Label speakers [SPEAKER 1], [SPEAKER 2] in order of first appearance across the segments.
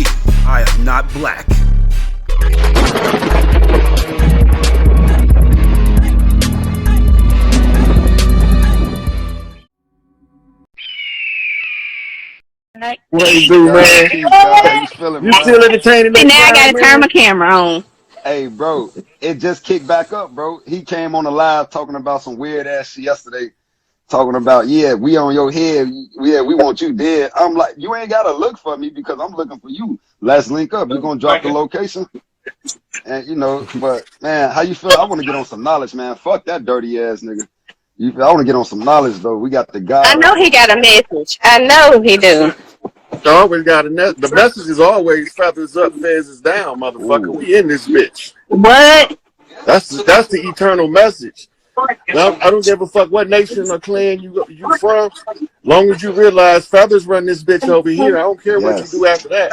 [SPEAKER 1] TV. I am not black.
[SPEAKER 2] What you do, man?
[SPEAKER 3] How you feeling,
[SPEAKER 2] You
[SPEAKER 3] man?
[SPEAKER 2] still entertaining that
[SPEAKER 4] And now I
[SPEAKER 2] crowd,
[SPEAKER 4] gotta turn
[SPEAKER 2] man?
[SPEAKER 4] my camera on.
[SPEAKER 3] Hey, bro, it just kicked back up, bro. He came on the live talking about some weird ass shit yesterday. Talking about, yeah, we on your head. Yeah, we want you dead. I'm like, you ain't got to look for me because I'm looking for you. Let's link up. You're going to drop the location. And, you know, but, man, how you feel? I want to get on some knowledge, man. Fuck that dirty ass nigga. I want to get on some knowledge, though. We got the
[SPEAKER 4] I
[SPEAKER 3] God
[SPEAKER 4] know
[SPEAKER 3] up
[SPEAKER 4] he
[SPEAKER 3] on
[SPEAKER 4] got a message. I know he do.
[SPEAKER 2] Always got the message is always feathers up, feathers down, motherfucker.
[SPEAKER 3] Ooh.
[SPEAKER 2] We in this bitch.
[SPEAKER 4] What?
[SPEAKER 2] That's the eternal message. Now, I don't give a fuck what nation or clan you from. Long as you realize feathers run this bitch over here. I don't care what you
[SPEAKER 3] Yes.
[SPEAKER 2] do after that.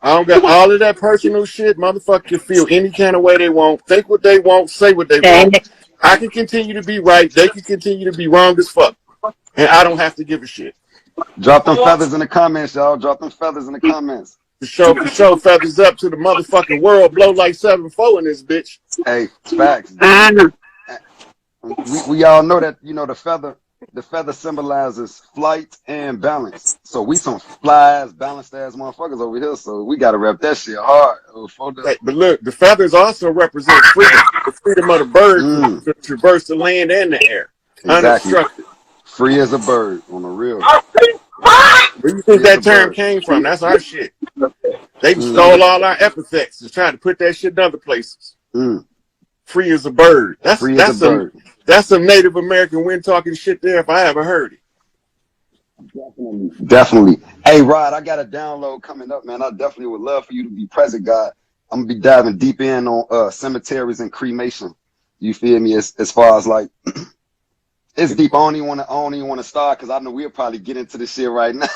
[SPEAKER 2] I don't got all of that personal shit. Motherfucker can feel any kind of way they want, think what they want, say what they want. I can continue to be right. They can continue to be wrong as fuck. And I don't have to give a shit.
[SPEAKER 3] Drop them feathers in the comments, y'all. Drop them feathers in the comments.
[SPEAKER 2] For sure, feathers up to the motherfucking world. Blow like 7-4 in this bitch.
[SPEAKER 3] Hey, facts. We all know that, you know, the feather symbolizes flight and balance. So we some fly ass, balanced ass motherfuckers over here. So we gotta rep that shit hard.
[SPEAKER 2] Hey, but look, the feathers also represent freedom. The freedom of the bird to traverse the land and the air.
[SPEAKER 3] Exactly.
[SPEAKER 2] Unobstructed.
[SPEAKER 3] Free as a bird on the real.
[SPEAKER 2] Where do you think that term came from? That's our shit. They stole all our epithets and tried to put that shit in other places. Free as a bird. That's some Native American wind talking shit there if I ever heard
[SPEAKER 3] it. Definitely. Hey, Rod, I got a download coming up, man. I definitely would love for you to be present, God. I'm gonna be diving deep in on cemeteries and cremation. You feel me? As far as like, it's deep. I don't even want to start because I know we'll probably get into this shit right now.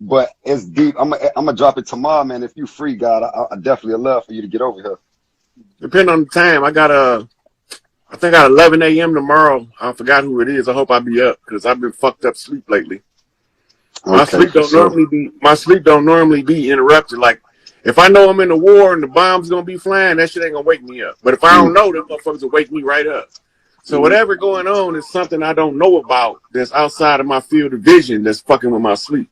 [SPEAKER 3] But it's deep. I'm gonna drop it tomorrow, man. If you free, God, I definitely would love for you to get over here.
[SPEAKER 2] Depending on the time, I think at 11 a.m. tomorrow. I forgot who it is. I hope I'll be up because I've been fucked up sleep lately. My sleep don't normally be interrupted. Like if I know I'm in a war and the bomb's gonna be flying, that shit ain't gonna wake me up. But if I don't know, them motherfuckers will wake me right up. So whatever going on is something I don't know about that's outside of my field of vision that's fucking with my sleep.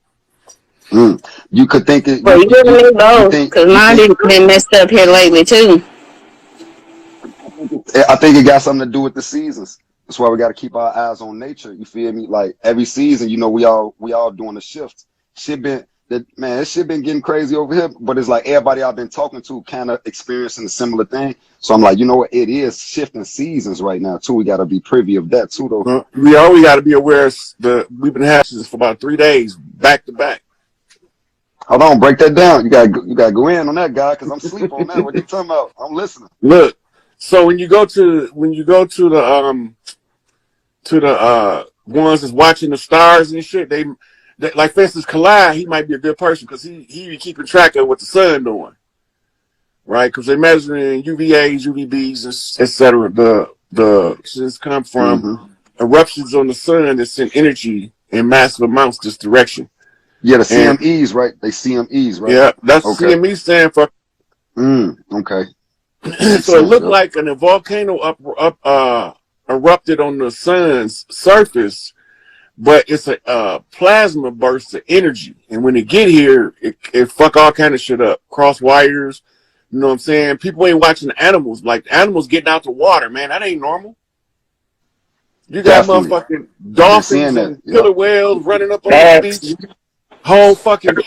[SPEAKER 3] You could think it.
[SPEAKER 4] Well, you really both because mine been messed up here lately too.
[SPEAKER 3] I think it got something to do with the seasons. That's why we got to keep our eyes on nature. You feel me? Like every season, you know, we all doing a shift. This shit been getting crazy over here. But it's like everybody I've been talking to kind of experiencing a similar thing. So I'm like, you know what? It is shifting seasons right now too. We got to be privy of that too, though.
[SPEAKER 2] We got to be aware. We've been having this for about 3 days back to back.
[SPEAKER 3] Hold on, break that down. You gotta go in on that, guy, because I'm asleep on that. What you talking about? I'm listening.
[SPEAKER 2] Look, so when you go to the ones that's watching the stars and shit, they like for instance, Kalai, he might be a good person because he be keeping track of what the sun doing, right? Because they're measuring UVAs, UVBs, etc. The shits come from eruptions on the sun that send energy in massive amounts this direction.
[SPEAKER 3] Yeah, the CMEs, right? They CMEs, right?
[SPEAKER 2] Yeah, that's CME stand for.
[SPEAKER 3] Okay.
[SPEAKER 2] So it looked like a volcano erupted on the sun's surface, but it's a plasma burst of energy, and when it get here, it fuck all kind of shit up. Cross wires, you know what I'm saying? People ain't watching the animals. Like the animals getting out the water, man. That ain't normal. You got motherfucking dolphins and killer whales running up on the beach. Whole fucking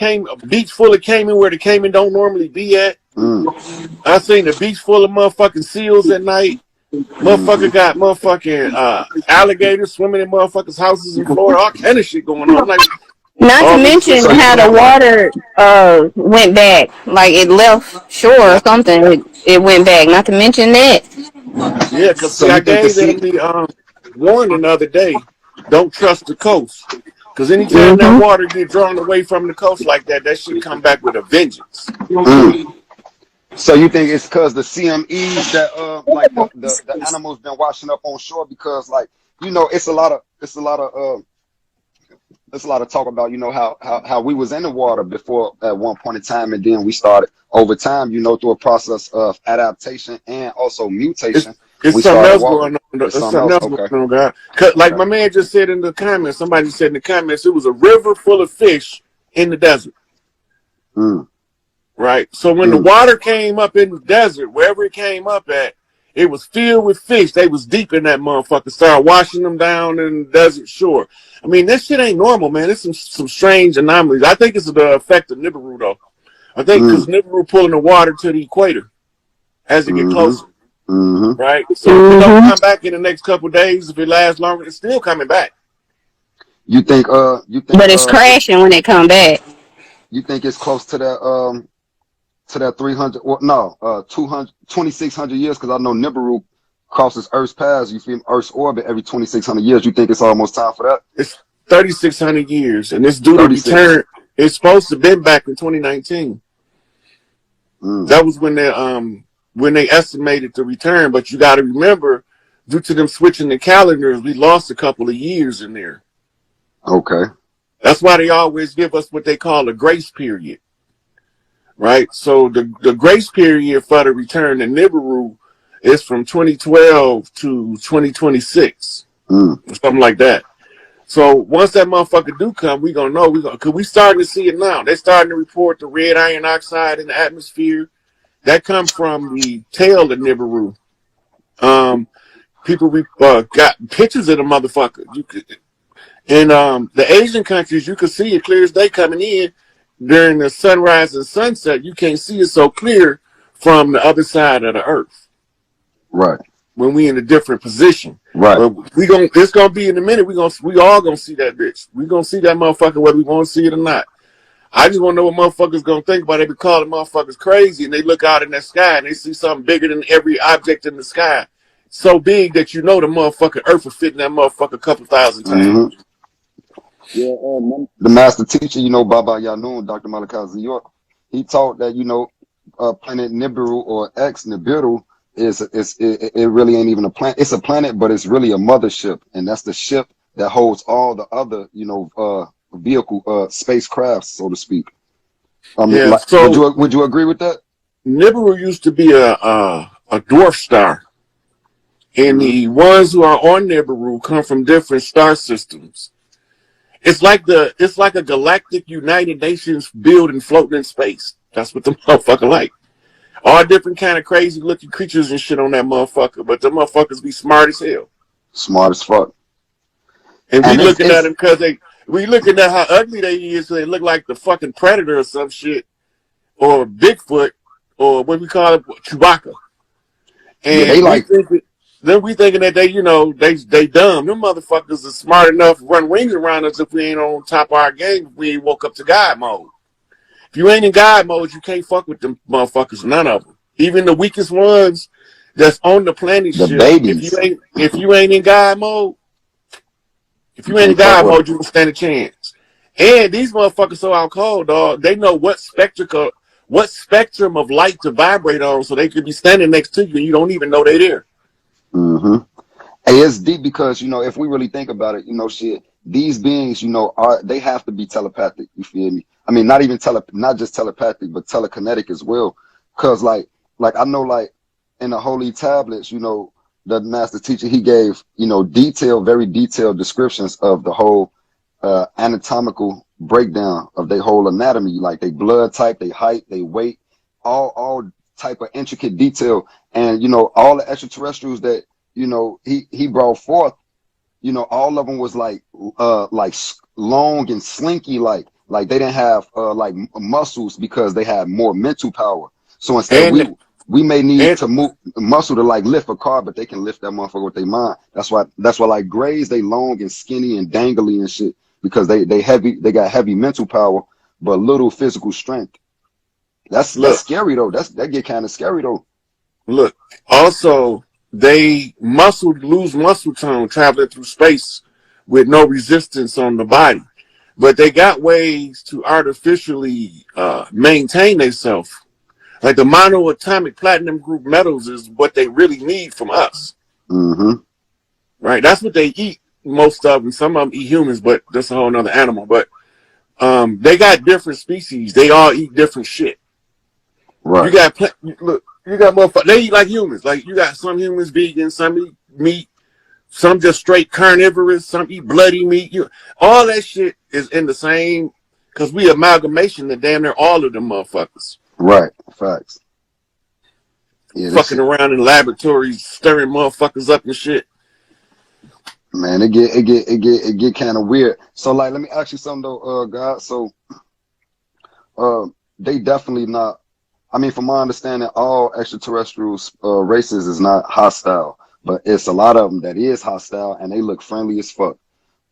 [SPEAKER 2] beach full of caiman where the caiman don't normally be at. I seen the beach full of motherfucking seals at night. Motherfucker got motherfucking alligators swimming in motherfuckers' houses in Florida. All kind of shit going on. Like,
[SPEAKER 4] not to mention how the water went back, like it left shore or something. It went back. Not to mention that.
[SPEAKER 2] Yeah, because I gave them the warning the other day. Don't trust the coast. Because anytime that water get drawn away from the coast like that, that should come back with a vengeance.
[SPEAKER 3] So you think it's because the CMEs that like the animals been washing up on shore because like you know it's a lot of it's a lot of talk about, you know, how we was in the water before at one point in time, and then we started over time, you know, through a process of adaptation and also mutation.
[SPEAKER 2] It's
[SPEAKER 3] We
[SPEAKER 2] something
[SPEAKER 3] started
[SPEAKER 2] else
[SPEAKER 3] walking.
[SPEAKER 2] going on.
[SPEAKER 3] It's
[SPEAKER 2] It's
[SPEAKER 3] something
[SPEAKER 2] something
[SPEAKER 3] else.
[SPEAKER 2] else
[SPEAKER 3] Okay.
[SPEAKER 2] going on, God. 'Cause, like my
[SPEAKER 3] Okay.
[SPEAKER 2] man just said in the comments, somebody said in the comments, it was a river full of fish in the desert.
[SPEAKER 3] Mm.
[SPEAKER 2] Right. So when the
[SPEAKER 3] Mm.
[SPEAKER 2] water came up in the desert, wherever it came up at, it was filled with fish. They was deep in that motherfucker. Started washing them down in the desert shore. I mean, this shit ain't normal, man. It's some strange anomalies. I think it's the effect of Nibiru, though. I think because
[SPEAKER 3] Mm.
[SPEAKER 2] Nibiru pulling the water to the equator as it get
[SPEAKER 3] Mm-hmm.
[SPEAKER 2] closer.
[SPEAKER 3] Mm-hmm.
[SPEAKER 2] Right. So if it don't
[SPEAKER 4] Mm-hmm.
[SPEAKER 2] come back in the next couple of days, if it lasts longer, it's still coming back.
[SPEAKER 3] You think
[SPEAKER 4] But it's crashing when it come back.
[SPEAKER 3] you think it's close to that 300 or no 200 2600 years, because I know Nibiru crosses Earth's paths, you feel me, Earth's orbit every 2600 years. You think it's almost time for that?
[SPEAKER 2] It's 3,600 years, and it's due to
[SPEAKER 3] 36.
[SPEAKER 2] return. It's supposed to have been back in 2019.
[SPEAKER 3] Mm.
[SPEAKER 2] That was when they estimated the return. But you got to remember, due to them switching the calendars, we lost a couple of years in there.
[SPEAKER 3] Okay.
[SPEAKER 2] That's why they always give us what they call a grace period, right? So the grace period for the return to Nibiru is from 2012 to 2026, something like that. So once that motherfucker do come, we gonna know. Cause we starting to see it now. They're starting to report the red iron oxide in the atmosphere. That come from the tail of Nibiru. People got pictures of the motherfucker. You could, in the Asian countries, you could see it clear as day coming in during the sunrise and sunset. You can't see it so clear from the other side of the earth.
[SPEAKER 3] Right.
[SPEAKER 2] When we in a different position.
[SPEAKER 3] Right.
[SPEAKER 2] But it's gonna be in a minute. We all gonna see that bitch. We gonna see that motherfucker whether we want to see it or not. I just want to know what motherfuckers gonna think about it. They be calling motherfuckers crazy, and they look out in that sky and they see something bigger than every object in the sky, so big that you know the motherfucking Earth will fit in that motherfucker a couple thousand times.
[SPEAKER 3] Mm-hmm. Yeah. The master teacher, you know, Baba Yanun, Dr. Malachi York, he taught that, you know, planet Nibiru or X Nibiru it really ain't even a planet. It's a planet, but it's really a mothership, and that's the ship that holds all the other, you know, vehicle spacecrafts, so to speak.
[SPEAKER 2] Yeah.
[SPEAKER 3] Like,
[SPEAKER 2] So
[SPEAKER 3] would you agree with that?
[SPEAKER 2] Nibiru used to be a dwarf star, and the ones who are on Nibiru come from different star systems. It's like a galactic United Nations building floating in space. That's what the motherfucker like. All different kind of crazy looking creatures and shit on that motherfucker, but the motherfuckers be smart as hell.
[SPEAKER 3] Smart as fuck.
[SPEAKER 2] And we looking at them because we looking at how ugly they is. So they look like the fucking Predator or some shit, or Bigfoot, or what we call it, Chewbacca. And yeah, we thinking that they, you know, they dumb. Them motherfuckers are smart enough to run rings around us if we ain't on top of our game, if we ain't woke up to God mode. If you ain't in God mode, you can't fuck with them motherfuckers, none of them. Even the weakest ones that's on the planet
[SPEAKER 3] the
[SPEAKER 2] ship.
[SPEAKER 3] babies.
[SPEAKER 2] If you ain't in God mode, you don't stand a chance. And these motherfuckers so out cold, dog, they know what spectrum of light to vibrate on, so they could be standing next to you and you don't even know they're there.
[SPEAKER 3] Mm-hmm. Hey, it's deep because, you know, if we really think about it, you know, shit, these beings, you know, they have to be telepathic. You feel me? I mean, not just telepathic, but telekinetic as well. Cause like I know, like in the holy tablets, you know, the master teacher, he gave, you know, very detailed descriptions of the whole anatomical breakdown of their whole anatomy, like their blood type, their height, their weight, all type of intricate detail. And, you know, all the extraterrestrials that, you know, he brought forth, you know, all of them was like long and slinky, like they didn't have like muscles because they had more mental power. So instead we may need to move muscle to like lift a car, but they can lift that motherfucker with their mind. That's why like grays, they long and skinny and dangly and shit, because they got heavy mental power but little physical strength. That's scary though. That get kind of scary though.
[SPEAKER 2] Look, also they lose muscle tone traveling through space with no resistance on the body, but they got ways to artificially maintain themselves. Like the monoatomic platinum group metals is what they really need from us.
[SPEAKER 3] Mm-hmm.
[SPEAKER 2] Right? That's what they eat. most of them. Some of them eat humans, but that's a whole nother animal. But they got different species. They all eat different shit.
[SPEAKER 3] Right.
[SPEAKER 2] You got motherfuckers. They eat like humans. Like you got some humans vegan, some eat meat, some just straight carnivorous, some eat bloody meat. All that shit is in the same, because we amalgamation of damn near all of them motherfuckers.
[SPEAKER 3] Right. Facts. Yeah,
[SPEAKER 2] fucking around in laboratories, stirring motherfuckers up and shit.
[SPEAKER 3] Man, it get kind of weird. So like, let me ask you something though, God. So, they definitely not. I mean, from my understanding, all extraterrestrial races is not hostile, but it's a lot of them that is hostile, and they look friendly as fuck.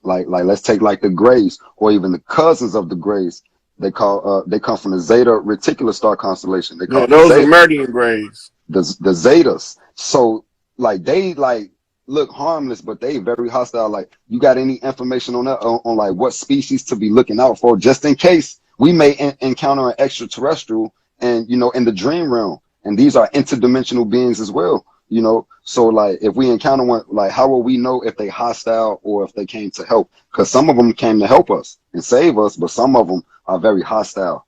[SPEAKER 3] Like let's take like the Greys, or even the cousins of the Greys. They come from the Zeta Reticular star constellation. They call
[SPEAKER 2] those are Meridian Greys.
[SPEAKER 3] The Zetas. So like they like look harmless, but they very hostile. Like, you got any information on that, on like what species to be looking out for, just in case we may encounter an extraterrestrial, and you know, in the dream realm, and these are interdimensional beings as well, you know. So like, if we encounter one, like, how will we know if they hostile or if they came to help? Because some of them came to help us and save us, but some of them are very hostile.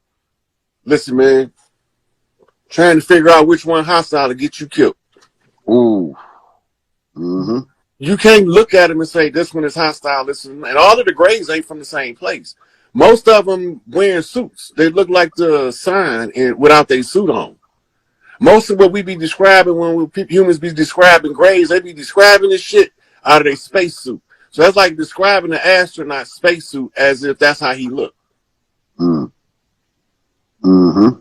[SPEAKER 2] Listen, man, trying to figure out which one hostile to get you killed.
[SPEAKER 3] Ooh. Mm-hmm.
[SPEAKER 2] You can't look at them and say this one is hostile. This one, and all of the Greys ain't from the same place. Most of them wearing suits. They look like the sign without their suit on. Most of what we be describing when humans be describing Greys, they be describing this shit out of their spacesuit. So that's like describing an astronaut spacesuit as if that's how he looked.
[SPEAKER 3] Mm. Mm-hmm.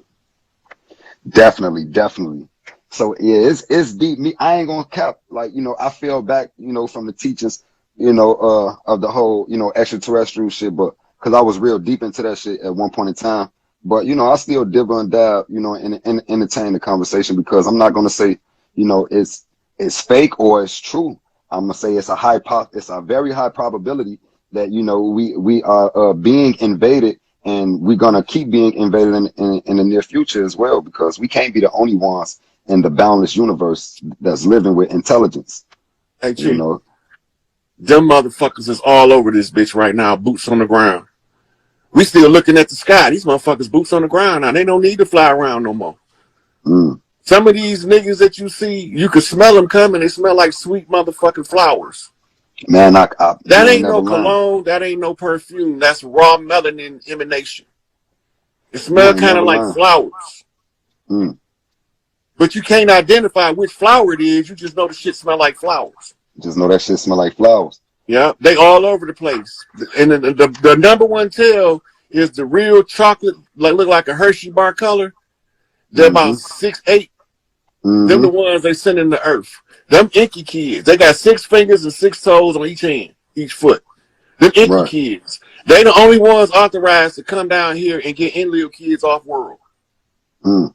[SPEAKER 3] Definitely. So yeah, it's deep. I ain't gonna cap. Like, you know, I fell back, you know, from the teachings, you know, of the whole, you know, extraterrestrial shit, but because I was real deep into that shit at one point in time. But you know, I still dibble and dab, you know, and entertain the conversation, because I'm not gonna say, you know, it's fake or it's true. I'm gonna say it's a very high probability that, you know, we are being invaded, and we're gonna keep being invaded in the near future as well, because we can't be the only ones in the boundless universe that's living with intelligence.
[SPEAKER 2] Hey, Chief,
[SPEAKER 3] you know,
[SPEAKER 2] them motherfuckers is all over this bitch right now, boots on the ground. We still looking at the sky. These motherfuckers boots on the ground now. They don't need to fly around no more.
[SPEAKER 3] Mm.
[SPEAKER 2] Some of these niggas that you see, you can smell them coming. They smell like sweet motherfucking flowers.
[SPEAKER 3] Man,
[SPEAKER 2] that ain't no cologne. That ain't no perfume. That's raw melanin emanation. It smells kind of like flowers.
[SPEAKER 3] Mm.
[SPEAKER 2] But you can't identify which flower it is. You just know the shit smell like flowers.
[SPEAKER 3] Just know that shit smell like flowers.
[SPEAKER 2] Yeah, they all over the place. And the number one tell is the real chocolate, like look like a Hershey bar color. They're about 6'8".
[SPEAKER 3] Mm-hmm.
[SPEAKER 2] Them the ones they send in the earth. Them inky kids, they got 6 fingers and 6 toes on each hand, each foot. Them inky kids, they the only ones authorized to come down here and get Enlil kids off world.
[SPEAKER 3] Mm.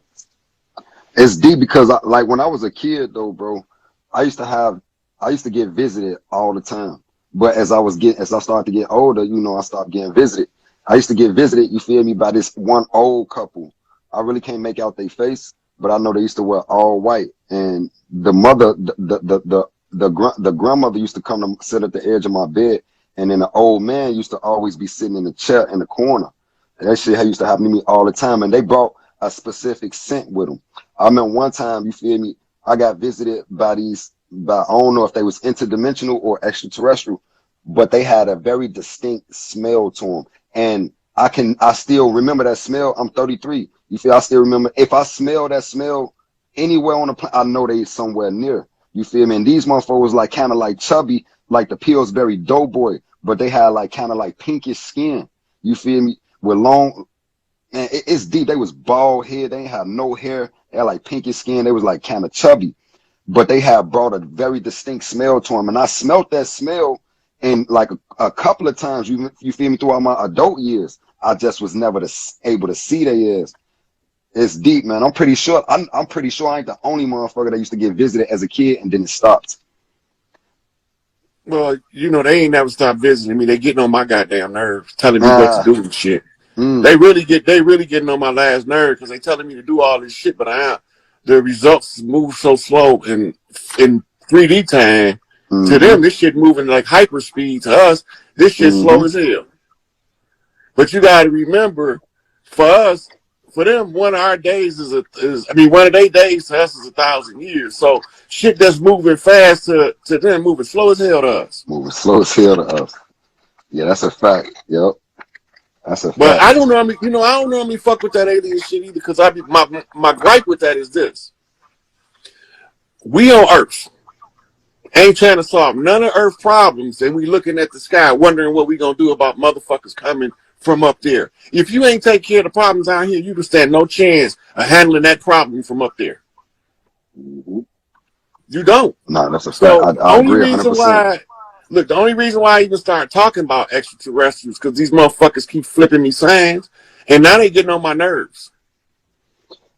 [SPEAKER 3] It's deep, because like when I was a kid though, bro, I used to get visited all the time. But as I started to get older, you know, I stopped getting visited. I used to get visited, you feel me, by this one old couple. I really can't make out their face, but I know they used to wear all white. And the mother, the grandmother used to come to sit at the edge of my bed, and then the old man used to always be sitting in the chair in the corner. And that shit used to happen to me all the time. And they brought a specific scent with them. I remember one time, you feel me, I got visited by I don't know if they was interdimensional or extraterrestrial, but they had a very distinct smell to them. And I still remember that smell. I'm 33. You feel, I still remember, if I smell that smell anywhere on the planet, I know they somewhere near. You feel me? And these motherfuckers was like kind of like chubby, like the Pillsbury Doughboy, but they had like kind of like pinkish skin. You feel me? With long, and it's deep. They was bald head. They didn't have no hair. They had like pinkish skin. They was like kind of chubby, but they had brought a very distinct smell to them. And I smelt that smell, and like a couple of times, you feel me, throughout my adult years, I just was never able to see their ears. It's deep, man. I'm pretty sure I ain't the only motherfucker that used to get visited as a kid and then it stopped.
[SPEAKER 2] Well, you know, they ain't never stopped visiting me. They getting on my goddamn nerves, telling me what to do and shit. They really getting on my last nerve, because they telling me to do all this shit, but the results move so slow in 3D time. To them, this shit moving like hyper speed. To us, this shit slow as hell. But you got to remember, for us, for them, one of our days one of their days to us is 1,000 years. So shit that's moving fast to them, moving slow as hell to us.
[SPEAKER 3] Moving slow as hell to us. Yeah, that's a fact. Yep. That's a fact.
[SPEAKER 2] But I don't normally, I don't normally fuck with that alien shit either, because my gripe with that is this. We on Earth ain't trying to solve none of Earth problems, and we looking at the sky wondering what we gonna do about motherfuckers coming from up there. If you ain't take care of the problems out here, you can stand no chance of handling that problem from up there. You don't.
[SPEAKER 3] No, that's a fact.
[SPEAKER 2] So
[SPEAKER 3] I agree 100%.
[SPEAKER 2] The only reason why I even started talking about extraterrestrials, because these motherfuckers keep flipping me signs, and now they getting on my nerves.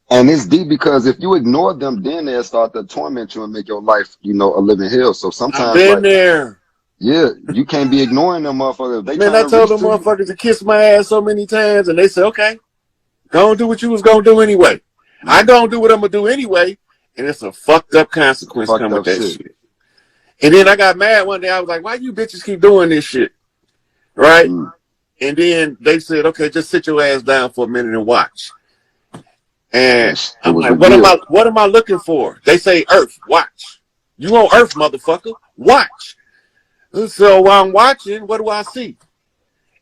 [SPEAKER 3] And it's deep, because if you ignore them, then they'll start to torment you and make your life, a living hell. So sometimes,
[SPEAKER 2] I've been there.
[SPEAKER 3] Yeah, you can't be ignoring them motherfuckers.
[SPEAKER 2] Man, I told them motherfuckers to kiss my ass so many times, and they said, okay, go and do what you was going to do anyway. I go and do what I'm going to do anyway, and it's a fucked up consequence coming with that shit. And then I got mad one day. I was like, why you bitches keep doing this shit? Right? And then they said, okay, just sit your ass down for a minute and watch. And I'm like, what am I looking for? They say Earth, watch. You on Earth, motherfucker, watch. So while I'm watching, what do I see?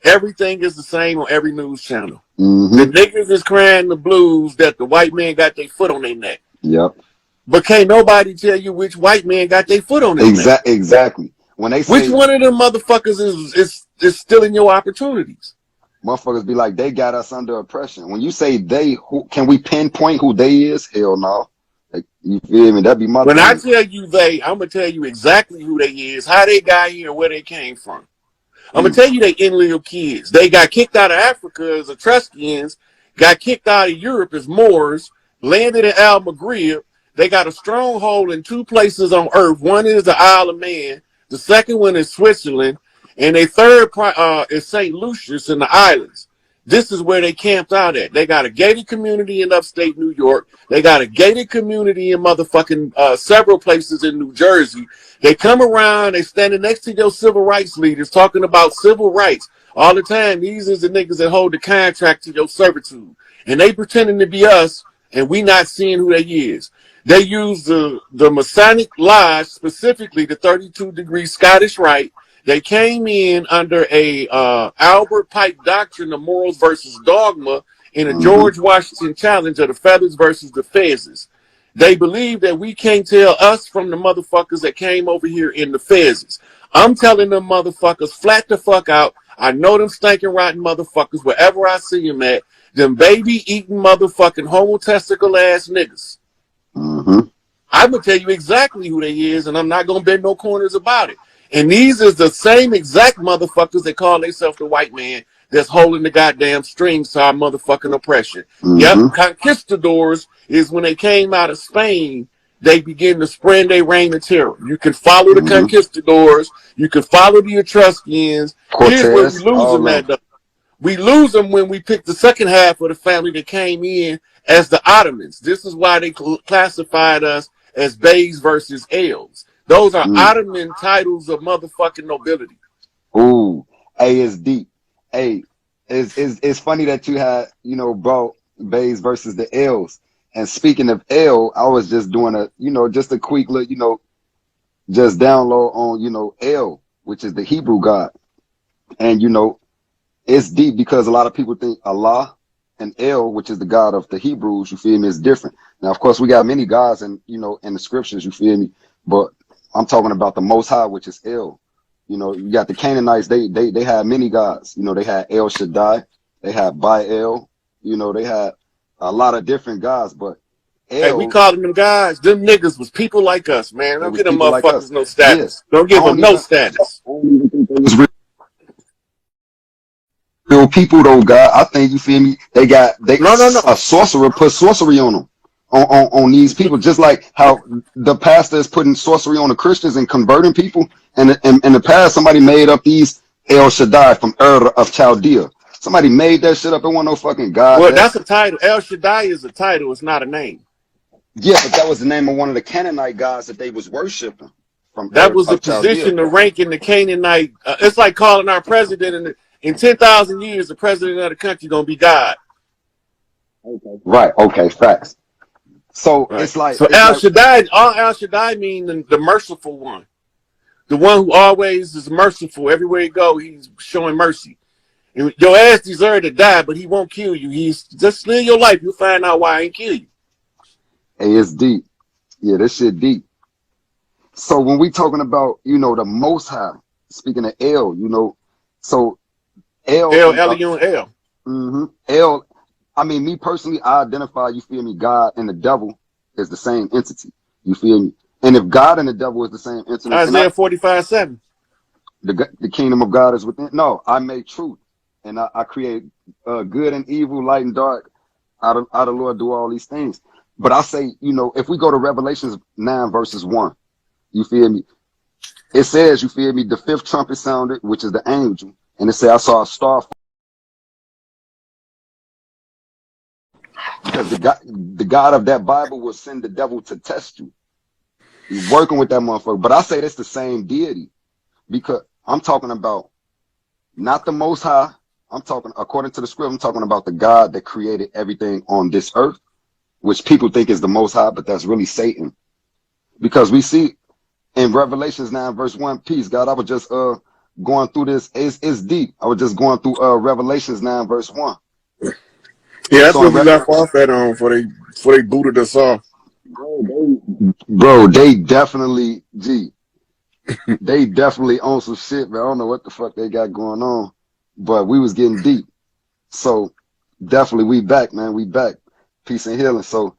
[SPEAKER 2] Everything is the same on every news channel. The niggas is crying the blues that the white man got their foot on their neck.
[SPEAKER 3] Yep.
[SPEAKER 2] But can't nobody tell you which white man got their foot on their neck.
[SPEAKER 3] Exactly. When they say,
[SPEAKER 2] which one of them motherfuckers is stealing your opportunities?
[SPEAKER 3] Motherfuckers be like, they got us under oppression. When you say they, can we pinpoint who they is? Hell no. Like, you feel me? That'd be my
[SPEAKER 2] When I tell you they, I'm going to tell you exactly who they is, how they got here, where they came from. I'm going to tell you they illegal kids. They got kicked out of Africa as Etruscans, got kicked out of Europe as Moors, landed in Al Maghrib. They got a stronghold in 2 places on Earth. One is the Isle of Man. The second one is Switzerland. And their third is St. Lucius in the islands. This is where they camped out at. They got a gated community in upstate New York. They got a gated community in motherfucking several places in New Jersey. They come around, they standing next to your civil rights leaders talking about civil rights all the time. These is the niggas that hold the contract to your servitude. And they pretending to be us, and we not seeing who they is. They use the Masonic Lodge, specifically the 32-degree Scottish Rite. They came in under a Albert Pike doctrine of morals versus dogma in a George Washington challenge of the feathers versus the fezzes. They believe that we can't tell us from the motherfuckers that came over here in the fezzes. I'm telling them motherfuckers flat the fuck out. I know them stinking rotten motherfuckers wherever I see them at. Them baby-eating motherfucking homo-testicle ass niggas. I'm going to tell you exactly who they is, and I'm not going to bend no corners about it. And these is the same exact motherfuckers that call themselves the white man that's holding the goddamn strings to our motherfucking oppression. Yep, conquistadors is when they came out of Spain, they begin to spread their reign of terror. You can follow the conquistadors, you can follow the Etruscans. Cortez, here's where we lose them at, though. We lose them when we pick the second half of the family that came in as the Ottomans. This is why they classified us as Bays versus L's. Those are Ottoman titles of motherfucking nobility.
[SPEAKER 3] Ooh, hey, it's deep. Hey, it's funny that you had, brought Bays versus the L's. And speaking of L, I was just doing just a quick look, just download on, L, which is the Hebrew God. And, it's deep because a lot of people think Allah and El, which is the God of the Hebrews, you feel me, is different. Now, of course, we got many gods in the scriptures, you feel me, but I'm talking about the Most High, which is El. You got the Canaanites, they had many gods. They had El Shaddai, they had Baal, they had a lot of different gods, but El,
[SPEAKER 2] hey, we calling them guys, them niggas was people like us, man. Don't give them motherfuckers no status. Yeah. Don't give them no status.
[SPEAKER 3] Real people though, God. I think, you feel me, a sorcerer put sorcery on them. On these people, just like how the pastor is putting sorcery on the Christians and converting people. And in the past, somebody made up these El Shaddai from Ur of Chaldea. Somebody made that shit up. It wasn't no fucking God.
[SPEAKER 2] Well, that's a title. El Shaddai is a title. It's not a name.
[SPEAKER 3] Yeah, but that was the name of one of the Canaanite gods that they was worshiping from
[SPEAKER 2] That was the
[SPEAKER 3] of Chaldea.
[SPEAKER 2] position, the rank in the Canaanite. It's like calling our president in 10,000 years, the president of the country gonna be God.
[SPEAKER 3] Right. Okay. Facts. So
[SPEAKER 2] Right.
[SPEAKER 3] it's like
[SPEAKER 2] So Al Shaddai, all Al Shaddai mean the merciful one, the one who always is merciful. Everywhere he go, he's showing mercy. And your ass deserve to die, but he won't kill you. He's just live your life. You'll find out why I ain't kill you.
[SPEAKER 3] hey, it's deep. Yeah, this shit deep. So when we talking about, the Most High, speaking of El, so El
[SPEAKER 2] El
[SPEAKER 3] and
[SPEAKER 2] Elyon El.
[SPEAKER 3] El. I mean, me personally, I identify, you feel me, God and the devil is the same entity. You feel me? And if God and the devil is the same entity,
[SPEAKER 2] Isaiah 45:7.
[SPEAKER 3] the kingdom of God is within. No, I make truth, and I create good and evil, light and dark. Out of Lord do all these things. But I say, if we go to Revelations 9 verses 1, you feel me? It says, you feel me, the fifth trumpet sounded, which is the angel, and it said, I saw a star. Because the God of that Bible will send the devil to test you. He's working with that motherfucker. But I say that's the same deity, because I'm talking about not the Most High. I'm talking, according to the script, I'm talking about the God that created everything on this earth, which people think is the Most High, but that's really Satan. Because we see in Revelations 9 verse 1, peace, God, I was just going through this. It's deep. I was just going through Revelations 9 verse 1.
[SPEAKER 2] Yeah, that's what we left off at before they booted us off.
[SPEAKER 3] Bro, they definitely, they definitely own some shit, man. I don't know what the fuck they got going on, but we was getting deep. So definitely we back, man. We back. Peace and healing. So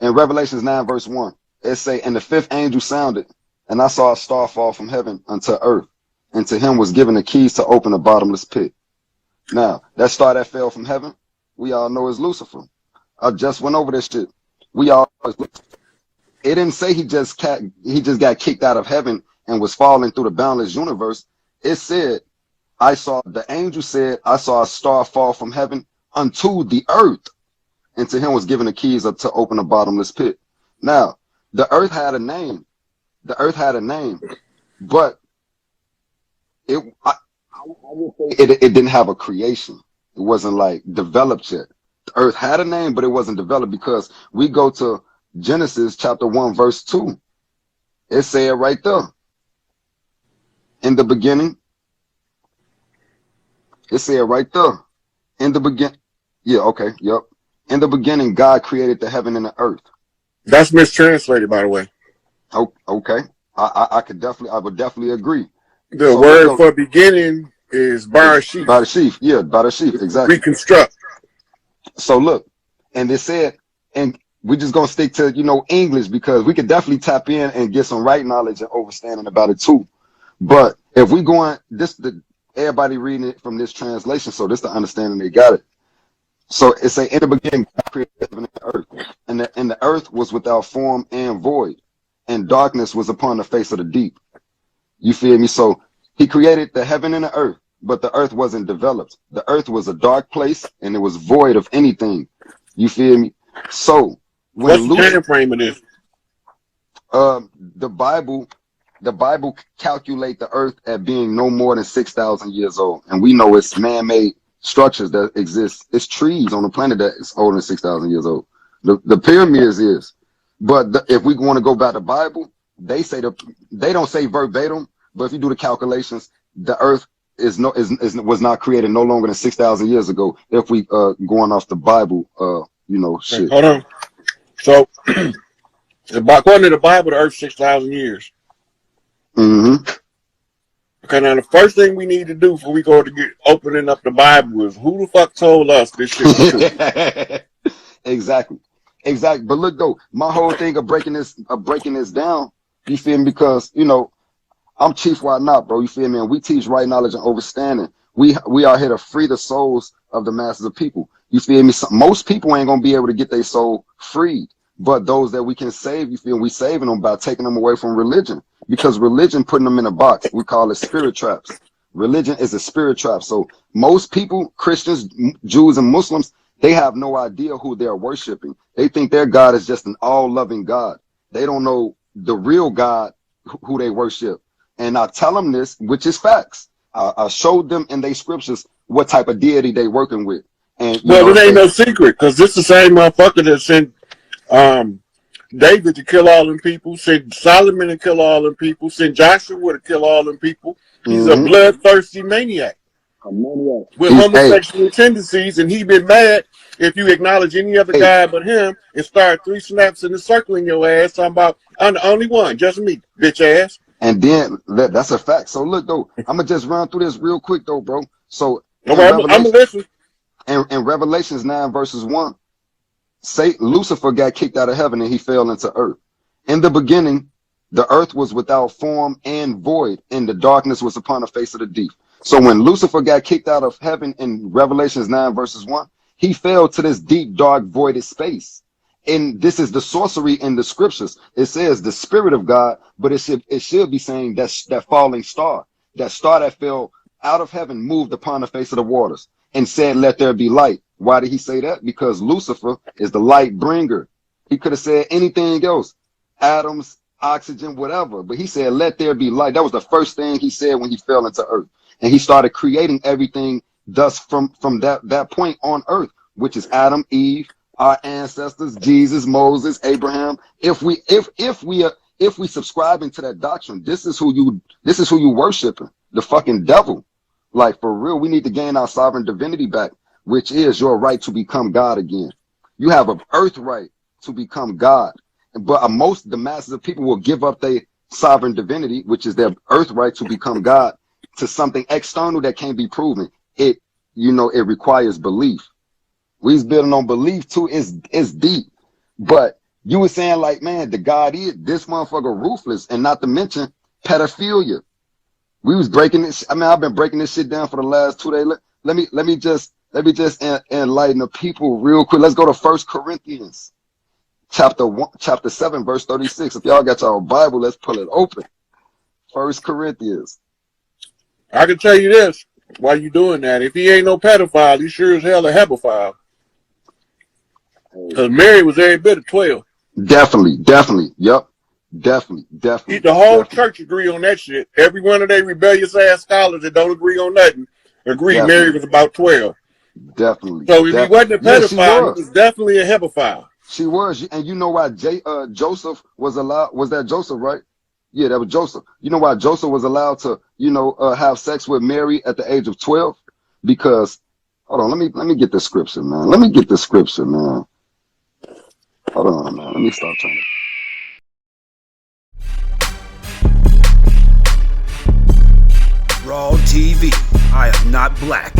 [SPEAKER 3] in Revelations 9 verse 1, it say, and the fifth angel sounded, and I saw a star fall from heaven unto earth, and to him was given the keys to open the bottomless pit. Now, that star that fell from heaven, we all know is Lucifer. I just went over this shit. It didn't say he just got kicked out of heaven and was falling through the boundless universe. It said, the angel said, I saw a star fall from heaven unto the earth, and to him was given the keys to open the bottomless pit. Now, the earth had a name. The earth had a name, but I would say it didn't have a creation. It wasn't like developed yet. The earth had a name, but it wasn't developed, because we go to Genesis chapter 1 verse 2. It said right there, in the beginning. It said right there, in the beginning. Yeah, okay, yep. In the beginning, God created the heaven and the earth.
[SPEAKER 2] That's mistranslated, by the way.
[SPEAKER 3] Oh, okay. I would definitely agree.
[SPEAKER 2] The word for beginning is Barashif.
[SPEAKER 3] Barashif, yeah, Barashif, exactly.
[SPEAKER 2] Reconstruct.
[SPEAKER 3] So look, and it said, and we just gonna stick to English, because we could definitely tap in and get some right knowledge and understanding about it too. But if we going everybody reading it from this translation, so this the understanding they got it. So it say, in the beginning, God created heaven and the earth, and the earth was without form and void, and darkness was upon the face of the deep. You feel me? So he created the heaven and the earth, but the earth wasn't developed. The earth was a dark place, and it was void of anything. You feel me? So when
[SPEAKER 2] what's the time frame of this?
[SPEAKER 3] The Bible calculate the earth at being no more than 6,000 years old, and we know it's man-made structures that exist. It's trees on the planet that is older than 6,000 years old. The pyramids is, but if we want to go back to the Bible, they don't say verbatim, but if you do the calculations, the earth was not created no longer than 6,000 years ago. If we going off the Bible, shit.
[SPEAKER 2] Hold on. So, according to the Bible, the earth 6,000 years.
[SPEAKER 3] Mm-hmm.
[SPEAKER 2] Okay, now the first thing we need to do before we go to get opening up the Bible is, who the fuck told us this shit was true?
[SPEAKER 3] Exactly. But look though, my whole thing of breaking this down, you feel me? Because I'm Chief Why Not, bro. You feel me? And we teach right knowledge and understanding. We are here to free the souls of the masses of people. You feel me? Most people ain't gonna be able to get their soul freed, but those that we can save, you feel me? We saving them by taking them away from religion, because religion putting them in a box. We call it spirit traps. Religion is a spirit trap. So most people, Christians, Jews, and Muslims, they have no idea who they're worshiping. They think their God is just an all-loving God. They don't know the real God, who they worship. And I tell them this, which is facts. I showed them in their scriptures what type of deity they working with. And
[SPEAKER 2] well, it ain't no secret, because this the same motherfucker that sent David to kill all them people, sent Solomon to kill all them people, sent Joshua to kill all them people. He's a bloodthirsty maniac with homosexual tendencies, and he been mad if you acknowledge any other guy but him and start 3 snaps in a circle in your ass talking about, I'm the only one, just me, bitch ass.
[SPEAKER 3] And then that's a fact. So look though, I'm gonna just run through this real quick though, bro. So
[SPEAKER 2] I'm gonna listen.
[SPEAKER 3] In Revelations 9 verses 1, Lucifer got kicked out of heaven and he fell into earth. In the beginning, the earth was without form and void, and the darkness was upon the face of the deep. So when Lucifer got kicked out of heaven in Revelations 9 verses 1, he fell to this deep, dark, voided space. And this is the sorcery in the scriptures. It says the spirit of God, but it should be saying that falling star, that star that fell out of heaven, moved upon the face of the waters and said, let there be light. Why did he say that? Because Lucifer is the light bringer. He could have said anything else, atoms, oxygen, whatever, but he said, let there be light. That was the first thing he said when he fell into earth. And he started creating everything thus from that point on earth, which is Adam, Eve, our ancestors, Jesus, Moses, Abraham. If we subscribe into that doctrine, this is who you worshiping, the fucking devil. Like, for real, we need to gain our sovereign divinity back, which is your right to become God again. You have an earth right to become God. But the masses of people will give up their sovereign divinity, which is their earth right to become God, to something external that can't be proven. It requires belief. We's building on belief too. It's deep. But you were saying, like, man, the God is this motherfucker ruthless, and not to mention pedophilia. We was breaking this. I mean, I've been breaking this shit down for the last 2 days. Let me just enlighten the people real quick. Let's go to 1 Corinthians chapter 7, verse 36. If y'all got y'all Bible, let's pull it open. 1 Corinthians.
[SPEAKER 2] I can tell you this, why you doing that. If he ain't no pedophile, he sure as hell a hebephile. Because Mary was every bit of 12.
[SPEAKER 3] Definitely. Yep. Definitely.
[SPEAKER 2] The whole church agree on that shit. Every one of they rebellious ass scholars that don't agree on nothing agree Mary was about 12.
[SPEAKER 3] Definitely.
[SPEAKER 2] So if he wasn't a pedophile, he was definitely a hebephile.
[SPEAKER 3] She was. And you know why Joseph was allowed? Was that Joseph, right? Yeah, that was Joseph. You know why Joseph was allowed to, have sex with Mary at the age of 12? Because, hold on, let me get the scripture, man. Hold on, man. Let me stop trying to.
[SPEAKER 1] Raw TV. I am not black.